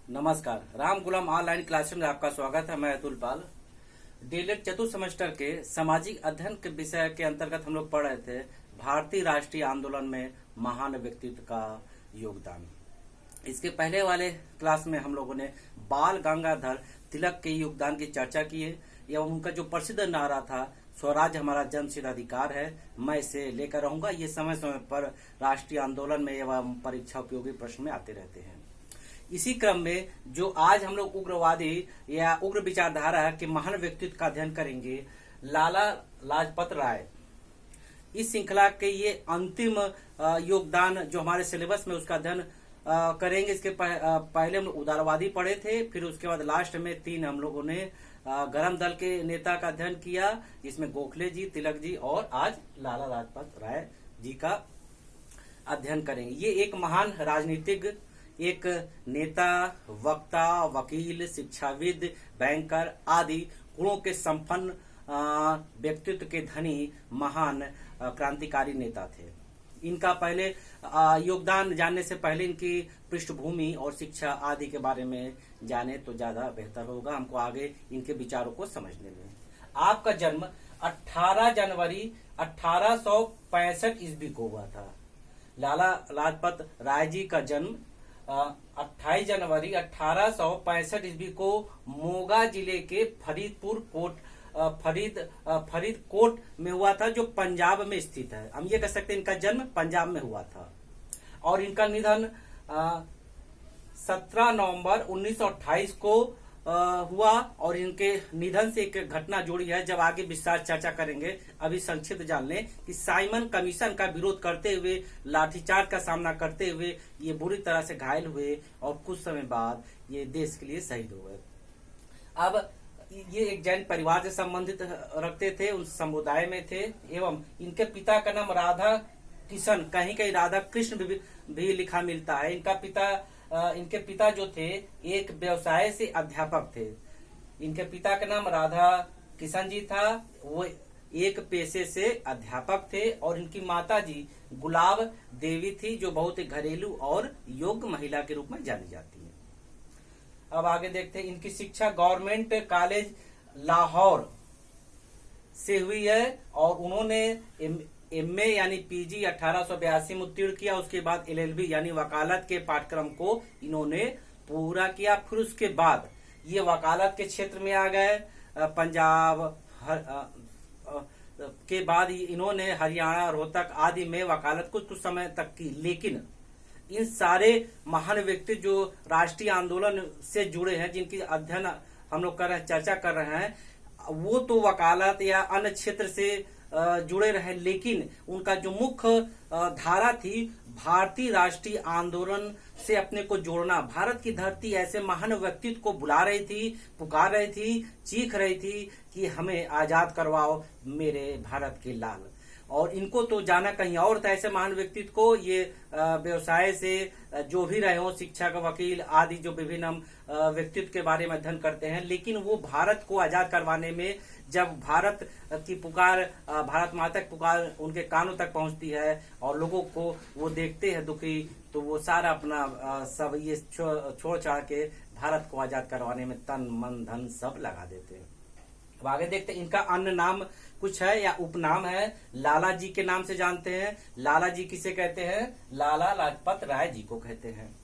नमस्कार। राम गुलाम online classroom में आपका स्वागत है। मैं अतुल पाल। डीएलएड चतुर्थ सेमेस्टर के सामाजिक अध्ययन के विषय के अंतर्गत हम लोग पढ़ रहे थे भारतीय राष्ट्रीय आंदोलन में महान व्यक्तित्व का योगदान। इसके पहले वाले क्लास में हम लोगों ने बाल गंगाधर तिलक के योगदान की चर्चा की है एवं उनका जो प्रसिद्ध नारा था स्वराज हमारा जन्मसिद्ध अधिकार है, मैं इसे लेकर रहूंगा, ये समय समय पर राष्ट्रीय आंदोलन में एवं परीक्षा उपयोगी प्रश्न में आते रहते हैं। इसी क्रम में जो आज हम लोग उग्रवादी या उग्र विचारधारा के महान व्यक्तित्व का अध्ययन करेंगे, लाला लाजपत राय। इस श्रृंखला के ये अंतिम योगदान जो हमारे सिलेबस में उसका अध्ययन करेंगे। इसके पहले हम उदारवादी पढ़े थे, फिर उसके बाद लास्ट में 3 हम लोगों ने गरम दल के नेता का अध्ययन किया, जिसमें गोखले जी, तिलक जी और आज लाला लाजपत राय जी का अध्ययन करेंगे। ये एक महान राजनीतिज्ञ, एक नेता, वक्ता, वकील, शिक्षाविद, बैंकर आदि गुणों के संपन्न व्यक्तित्व के धनी महान क्रांतिकारी नेता थे। इनका पहले योगदान जानने से पहले इनकी पृष्ठभूमि और शिक्षा आदि के बारे में जाने तो ज्यादा बेहतर होगा हमको आगे इनके विचारों को समझने में। आपका जन्म 18 जनवरी 1865 ईस्वी को हुआ था। लाला लाजपत राय जी का जन्म 28 जनवरी 1865 ईस्वी को मोगा जिले के फरीदकोट में हुआ था, जो पंजाब में स्थित है। हम ये कह सकते हैं इनका जन्म पंजाब में हुआ था और इनका निधन 17 नवंबर 1928 को हुआ। और इनके निधन से एक घटना जुड़ी है, जब आगे विस्तार चर्चा करेंगे। अभी संक्षिप्त जान लें कि साइमन कमीशन का विरोध करते हुए, लाठीचार्ज का सामना करते हुए ये बुरी तरह से घायल हुए और कुछ समय बाद ये देश के लिए शहीद हो गए। अब ये एक जैन परिवार से संबंधित रखते थे, उस समुदाय में थे एवं इनके पिता का नाम राधा किशन, कहीं कहीं राधा कृष्ण भी लिखा मिलता है। इनके पिता जो थे एक व्यवसाय से अध्यापक थे। इनके पिता का नाम राधा किशन जी था, वो एक पेशे से अध्यापक थे और इनकी माता जी गुलाब देवी थी, जो बहुत ही घरेलू और योग्य महिला के रूप में जानी जाती है। अब आगे देखते हैं। इनकी शिक्षा गवर्नमेंट कॉलेज लाहौर से हुई है और उन्होंने एमए यानी पीजी 1882 में उत्तीर्ण किया। उसके बाद एलएलबी यानी वकालत के पाठ्यक्रम को इन्होंने पूरा किया। फिर उसके बाद ये वकालत के क्षेत्र में आ गए। पंजाब के बाद इन्होंने हरियाणा, रोहतक आदि में वकालत कुछ समय तक की। लेकिन इन सारे महान व्यक्ति जो राष्ट्रीय आंदोलन से जुड़े हैं, जिनकी अध्ययन हम लोग कर रहे हैं, चर्चा कर रहे हैं, वो तो वकालत या अन्य क्षेत्र से जुड़े रहे, लेकिन उनका जो मुख्य धारा थी भारतीय राष्ट्रीय आंदोलन से अपने को जोड़ना। भारत की धरती ऐसे महान व्यक्तित्व को बुला रही थी, पुकार रही थी, चीख रही थी कि हमें आजाद करवाओ मेरे भारत के लाल। और इनको तो जाना कहीं और था, ऐसे महान व्यक्तित्व को। ये व्यवसाय से जो भी रहे हो, शिक्षक, वकील आदि जो विभिन्न हम व्यक्तित्व के बारे में अध्ययन करते हैं, लेकिन वो भारत को आजाद करवाने में जब भारत की पुकार, भारत माता की पुकार उनके कानों तक पहुंचती है और लोगों को वो देखते हैं दुखी, तो वो सारा अपना सब ये छोड़ छाड़ के भारत को आजाद करवाने में तन मन धन सब लगा देते हैं। अब आगे देखते हैं। इनका अन्य नाम कुछ है या उपनाम है। लाला जी के नाम से जानते हैं। लाला जी किसे कहते हैं? लाला लाजपत राय जी को कहते हैं।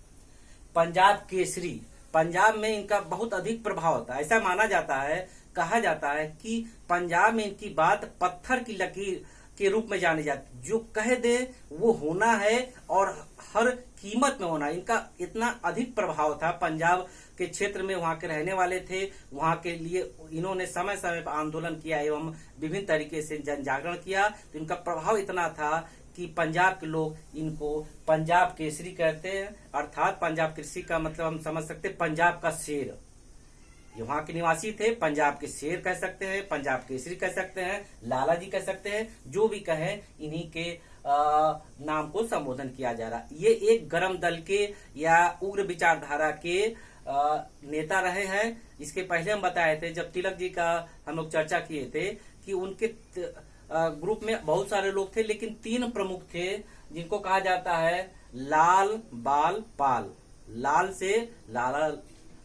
पंजाब केसरी, पंजाब में इनका बहुत अधिक प्रभाव होता है। ऐसा माना जाता है, कहा जाता है कि पंजाब में इनकी बात पत्थर की लकीर के रूप में जानी जाती, जो कह दे वो होना है और हर कीमत में होना। इनका इतना अधिक प्रभाव था पंजाब के क्षेत्र में, वहां के रहने वाले थे, वहां के लिए इन्होंने समय समय पर आंदोलन किया एवं विभिन्न तरीके से जन जागरण किया। तो इनका प्रभाव इतना था कि पंजाब के लोग इनको पंजाब केसरी कहते हैं। अर्थात पंजाब केसरी का मतलब हम समझ सकते हैं पंजाब का शेर। ये वहां के निवासी थे, पंजाब के शेर कह सकते हैं, पंजाब केसरी कह सकते हैं, लाला जी कह सकते हैं, जो भी कहें इन्हीं के नाम को संबोधन किया जा रहा। ये एक गरम दल के या उग्र विचारधारा के नेता रहे हैं। इसके पहले हम बताए थे, जब तिलक जी का हम लोग चर्चा किए थे, कि उनके ग्रुप में बहुत सारे लोग थे, लेकिन 3 प्रमुख थे जिनको कहा जाता है लाल, बाल, पाल। लाल से लाला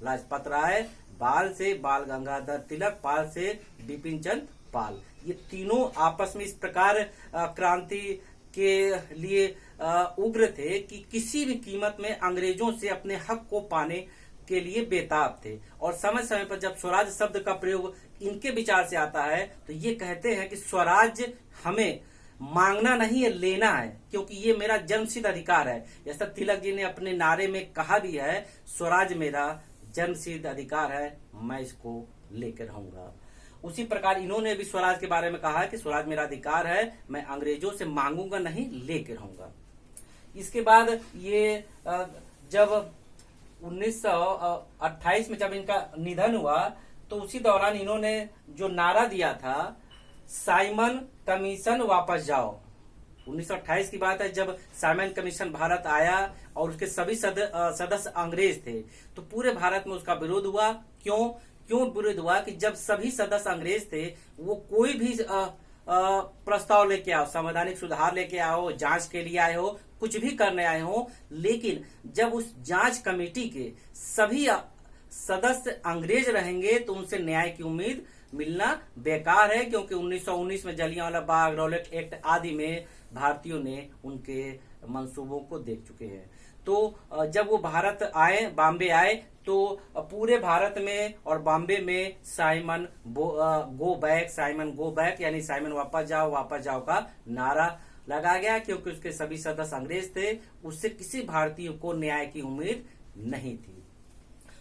लाजपत राय, बाल से बाल गंगाधर तिलक, पाल से बिपिन चंद्र पाल। ये तीनों आपस में इस प्रकार क्रांति के लिए उग्र थे कि किसी भी कीमत में अंग्रेजों से अपने हक को पाने के लिए बेताब थे। और समय समय पर जब स्वराज शब्द का प्रयोग इनके विचार से आता है तो ये कहते हैं कि स्वराज हमें मांगना नहीं है, लेना है, क्योंकि ये मेरा जन्मसिद्ध अधिकार है। जैसा तिलक जी ने अपने नारे में कहा भी है, स्वराज मेरा जन्मसिद्ध अधिकार है, मैं इसको लेकर रहूंगा। उसी प्रकार इन्होंने भी स्वराज के बारे में कहा है कि स्वराज मेरा अधिकार है, मैं अंग्रेजों से मांगूंगा नहीं, लेकर रहूंगा। इसके बाद ये जब 1928 में जब इनका निधन हुआ तो उसी दौरान इन्होंने जो नारा दिया था, साइमन कमीशन वापस जाओ। 1928 की बात है जब साइमन कमीशन भारत आया और उसके सभी सदस्य अंग्रेज थे, तो पूरे भारत में उसका विरोध हुआ। क्यों विरोध हुआ कि जब सभी सदस्य अंग्रेज थे, वो कोई भी प्रस्ताव लेके आओ, संवैधानिक सुधार लेके आओ, जांच के लिए आए हो, कुछ भी करने आए हो, लेकिन जब उस जांच कमेटी के सभी सदस्य अंग्रेज रहेंगे तो उनसे न्याय की उम्मीद मिलना बेकार है, क्योंकि 1919 में जलियांवाला बाग, रॉलेट एक्ट आदि में भारतीयों ने उनके मंसूबों को देख चुके हैं। तो जब वो भारत आए, बॉम्बे आए, तो पूरे भारत में और बॉम्बे में साइमन गो बैक यानी साइमन वापस जाओ का नारा लगा गया, क्योंकि उसके सभी सदस्य अंग्रेज थे, उससे किसी भारतीय को न्याय की उम्मीद नहीं थी।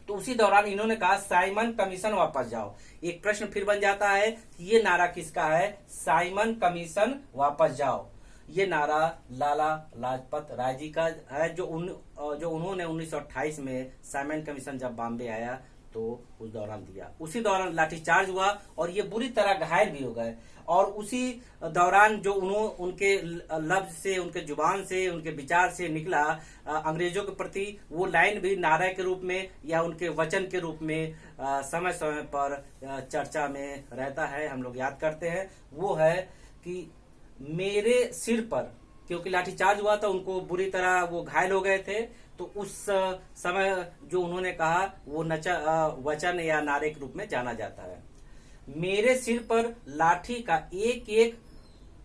तो उसी दौरान इन्होंने कहा साइमन कमीशन वापस जाओ। एक प्रश्न फिर बन जाता है कि ये नारा किसका है, साइमन कमीशन वापस जाओ। ये नारा लाला लाजपत राय जी का है, जो उन्होंने 1928 में साइमन कमीशन जब बॉम्बे आया तो उस दौरान दिया। उसी दौरान लाठीचार्ज हुआ और ये बुरी तरह घायल भी हो गए। और उसी दौरान जो उनके लफ्ज से, उनके जुबान से, उनके विचार से निकला अंग्रेजों के प्रति, वो लाइन भी नारे के रूप में या उनके वचन के रूप में समय समय पर चर्चा में रहता है, हम लोग याद करते हैं। वो है कि मेरे सिर पर, क्योंकि लाठीचार्ज हुआ था, उनको बुरी तरह वो घायल हो गए थे, तो उस समय जो उन्होंने कहा वो वचन या नारे के रूप में जाना जाता है। मेरे सिर पर लाठी का एक एक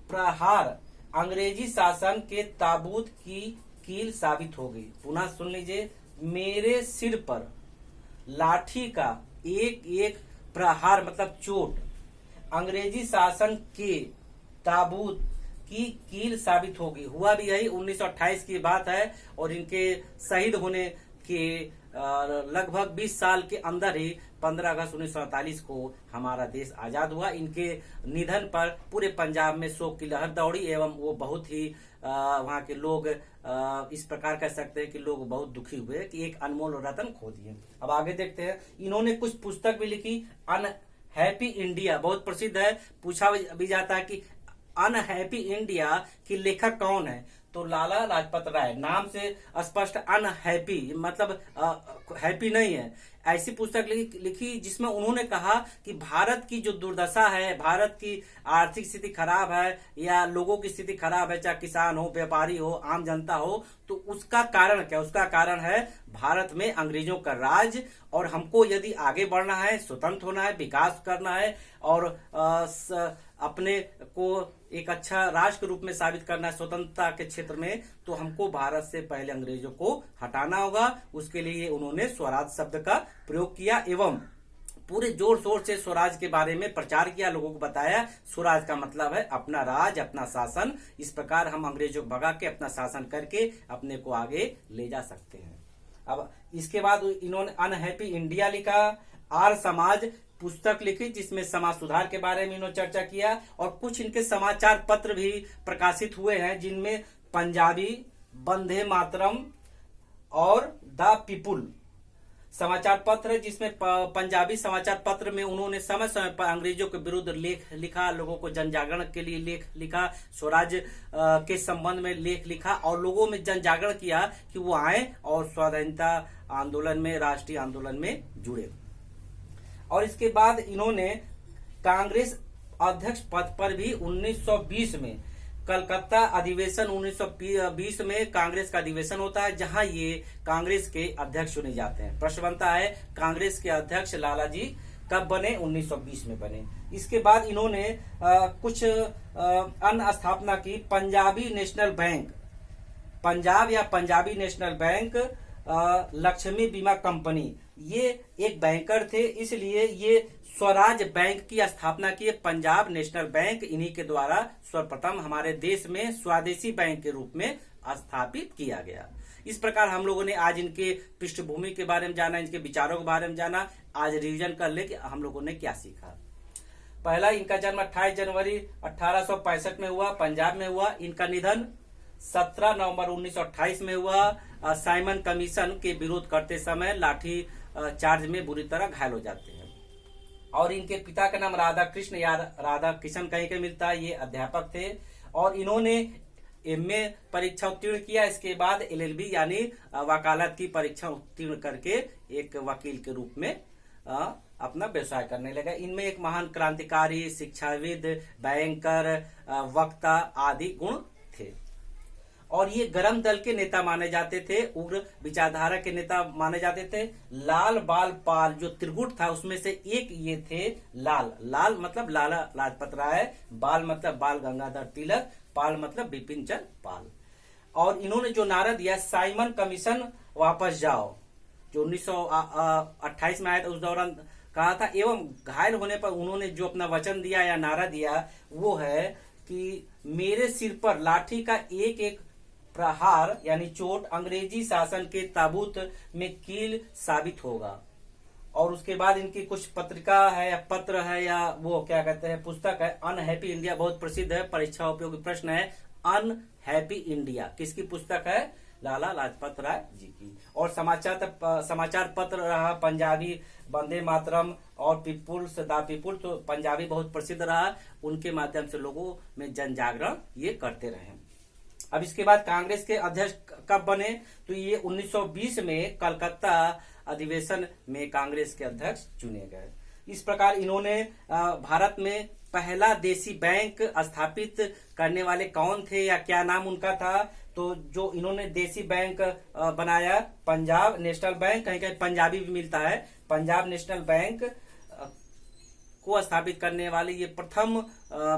प्रहार अंग्रेजी शासन के ताबूत की कील साबित हो गई। पुनः सुन लीजिए, मेरे सिर पर लाठी का एक एक प्रहार मतलब चोट अंग्रेजी शासन के ताबूत की कील साबित होगी। हुआ भी यही, 1928 की बात है और इनके शहीद होने के लगभग 20 साल के अंदर ही 15 अगस्त 1947 को हमारा देश आजाद हुआ। इनके निधन पर पूरे पंजाब में शोक की लहर दौड़ी एवं वो बहुत ही वहां के लोग इस प्रकार कह सकते हैं कि लोग बहुत दुखी हुए कि एक अनमोल रतन खो दिए। अब आगे देखते हैं, इन्होंने कुछ पुस्तक भी लिखी। अनहैप्पी इंडिया बहुत प्रसिद्ध है, पूछा भी जाता है कि अनहैप्पी इंडिया की लेखक कौन है, तो लाला लाजपत राय। नाम से स्पष्ट अनहैप्पी मतलब हैप्पी नहीं है। ऐसी पुस्तक लिखी जिसमें उन्होंने कहा कि भारत की जो दुर्दशा है, भारत की आर्थिक स्थिति खराब है या लोगों की स्थिति खराब है, चाहे किसान हो, व्यापारी हो, आम जनता हो, तो उसका कारण क्या? उसका कारण है भारत में अंग्रेजों का राज। और हमको यदि आगे बढ़ना है, स्वतंत्र होना है, विकास करना है और अपने को एक अच्छा राष्ट्र के रूप में साबित करना है स्वतंत्रता के क्षेत्र में, तो हमको भारत से पहले अंग्रेजों को हटाना होगा। उसके लिए उन्होंने स्वराज शब्द का प्रयोग किया एवं पूरे जोर शोर से स्वराज के बारे में प्रचार किया, लोगों को बताया स्वराज का मतलब है अपना राज, अपना शासन। इस प्रकार हम अंग्रेजों को भगा के अपना शासन करके अपने को आगे ले जा सकते हैं। अब इसके बाद इन्होंने अनहैप्पी इंडिया लिखा, आर्य समाज पुस्तक लिखी जिसमें समाज सुधार के बारे में इन्होंने चर्चा किया और कुछ इनके समाचार पत्र भी प्रकाशित हुए हैं, जिनमें पंजाबी, वंदे मातरम और द पीपुल समाचार पत्र है, जिसमें पंजाबी समाचार पत्र में उन्होंने समय समय पर अंग्रेजों के विरुद्ध लेख लिखा, लोगों को जन जागरण के लिए लेख लिखा, स्वराज के संबंध में लेख लिखा और लोगों में जन जागरण किया कि वो आए और स्वाधीनता आंदोलन में, राष्ट्रीय आंदोलन में जुड़े। और इसके बाद इन्होंने कांग्रेस अध्यक्ष पद पर भी 1920 में कलकत्ता अधिवेशन 1920 में कांग्रेस का अधिवेशन होता है, जहां ये कांग्रेस के अध्यक्ष चुने जाते हैं। प्रश्न बनता है कांग्रेस के अध्यक्ष लालाजी कब बने? 1920 में बने। इसके बाद इन्होंने कुछ अन्य स्थापना की। पंजाबी नेशनल बैंक, पंजाब या पंजाबी नेशनल बैंक, लक्ष्मी बीमा कंपनी, ये एक बैंकर थे, इसलिए ये स्वराज बैंक की स्थापना की। पंजाब नेशनल बैंक इन्हीं के द्वारा सर्वप्रथम हमारे देश में स्वदेशी बैंक के रूप में स्थापित किया गया। इस प्रकार हम लोगों ने आज इनके पृष्ठभूमि के बारे में जाना, इनके विचारों के बारे में जाना। आज रिवीजन कर ले कि हम लोगों ने क्या सीखा। पहला, इनका जन्म 28 जनवरी 1865 में हुआ, पंजाब में हुआ। इनका निधन 17 नवंबर 1928 में हुआ। साइमन कमीशन के विरोध करते समय लाठी चार्ज में बुरी तरह घायल हो जाते हैं। और इनके पिता का नाम राधा कृष्ण या राधा किशन कहीं के मिलता है, ये अध्यापक थे। और इन्होंने एमए परीक्षा उत्तीर्ण किया। इसके बाद एलएलबी यानी वकालत की परीक्षा उत्तीर्ण करके एक वकील के रूप में अपना व्यवसाय करने लगा। इनमें एक महान क्रांतिकारी, शिक्षाविद, बैंकर, वक्ता आदि गुण थे। और ये गरम दल के नेता माने जाते थे, उग्र विचारधारा के नेता माने जाते थे। लाल बाल पाल जो त्रिगुट था उसमें से एक ये थे लाल। लाल मतलब लाला लाजपत राय, बाल मतलब बाल गंगाधर तिलक, पाल मतलब बिपिन चंद्र पाल। और इन्होंने जो नारा दिया, साइमन कमीशन वापस जाओ, जो 1928 में आया था, उस दौरान कहा था। एवं घायल होने पर उन्होंने जो अपना वचन दिया या नारा दिया वो है कि मेरे सिर पर लाठी का एक एक प्रहार यानी चोट अंग्रेजी शासन के ताबूत में कील साबित होगा। और उसके बाद इनकी कुछ पत्रिका है या पत्र है या वो क्या कहते हैं पुस्तक है, अनहैप्पी इंडिया, बहुत प्रसिद्ध है, परीक्षा उपयोगी प्रश्न है। अनहैप्पी इंडिया किसकी पुस्तक है? लाला लाजपत राय जी की। और समाचार पत्र रहा पंजाबी वंदे मातरम और पीपुल्स द पीपुल, तो पंजाबी बहुत प्रसिद्ध रहा, उनके माध्यम से लोगों में जन जागरण ये करते रहे। अब इसके बाद कांग्रेस के अध्यक्ष कब बने? तो ये 1920 में कलकत्ता अधिवेशन में कांग्रेस के अध्यक्ष चुने गए। इस प्रकार इन्होंने भारत में पहला देसी बैंक स्थापित करने वाले कौन थे या क्या नाम उनका था? तो जो इन्होंने देसी बैंक बनाया, पंजाब नेशनल बैंक, कहीं कहीं पंजाबी भी मिलता है, पंजाब नेशनल बैंक को स्थापित करने वाले ये प्रथम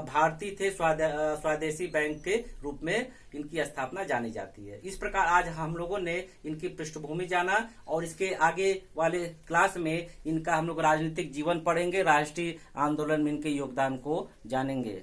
भारतीय थे। स्वदेशी बैंक के रूप में इनकी स्थापना जानी जाती है। इस प्रकार आज हम लोगों ने इनकी पृष्ठभूमि जाना और इसके आगे वाले क्लास में इनका हम लोग राजनीतिक जीवन पढ़ेंगे, राष्ट्रीय आंदोलन में इनके योगदान को जानेंगे।